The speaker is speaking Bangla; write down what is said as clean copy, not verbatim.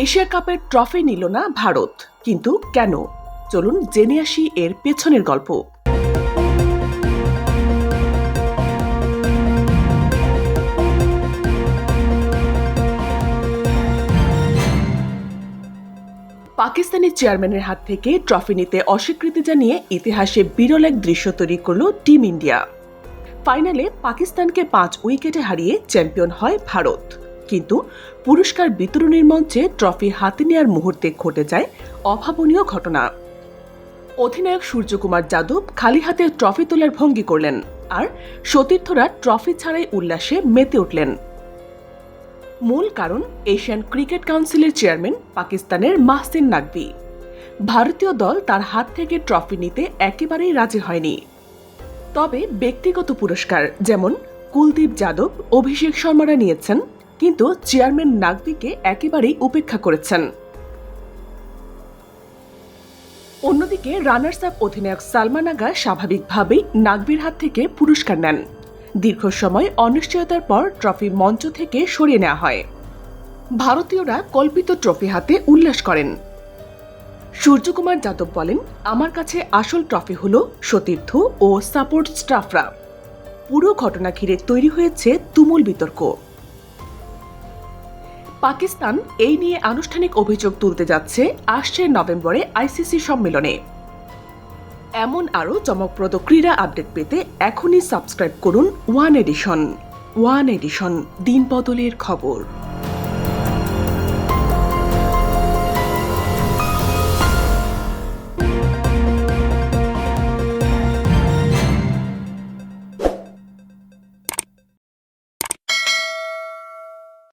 এশিয়া কাপের ট্রফি নিল না ভারত, কিন্তু কেন? চলুন জেনে আসি এর পেছনের গল্প। পাকিস্তানি চেয়ারম্যানের হাত থেকে ট্রফি নিতে অস্বীকৃতি জানিয়ে ইতিহাসে বিরল এক দৃশ্য তৈরি করল টিম ইন্ডিয়া। ফাইনালে পাকিস্তানকে 5 উইকেটে হারিয়ে চ্যাম্পিয়ন হয় ভারত। কিন্তু পুরস্কার বিতরণের মঞ্চে ট্রফি হাতে নেওয়ার মুহূর্তে ঘটে যায় অভাবনীয় ঘটনা। অধিনায়ক সূর্যকুমার যাদব খালি হাতে ট্রফি তোলার ভঙ্গি করলেন, আর সতীর্থরা ট্রফি ছাড়াই উল্লাসে মেতে উঠলেন। মূল কারণ এশিয়ান ক্রিকেট কাউন্সিলের চেয়ারম্যান পাকিস্তানের মাহসিন নাকভি। ভারতীয় দল তার হাত থেকে ট্রফি নিতে একেবারেই রাজি হয়নি। তবে ব্যক্তিগত পুরস্কার যেমন কুলদীপ যাদব, অভিষেক শর্মারা নিয়েছেন, কিন্তু চেয়ারম্যান নাকভিকে একেবারেই উপেক্ষা করেছেন। অন্যদিকে রানার্স আপ অধিনায়ক সালমান আগা স্বাভাবিকভাবেই নাকভির হাত থেকে পুরস্কার নেন। দীর্ঘ সময় অনিশ্চয়তার পর ট্রফি মঞ্চ থেকে সরিয়ে নেওয়া হয়। ভারতীয়রা কল্পিত ট্রফি হাতে উল্লাস করেন। সূর্যকুমার যাদব বলেন, আমার কাছে আসল ট্রফি হলো সতীর্থ ও সাপোর্ট স্টাফরা। পুরো ঘটনা ঘিরে তৈরি হয়েছে তুমুল বিতর্ক। পাকিস্তান এই নিয়ে আনুষ্ঠানিক অভিযোগ তুলতে যাচ্ছে আসছে নভেম্বরে আইসিসি সম্মেলনে। এমন আরও চমকপ্রদ ক্রীড়া আপডেট পেতে এখনই সাবস্ক্রাইব করুন ওয়ান এডিশন। দিন বদলের খবর।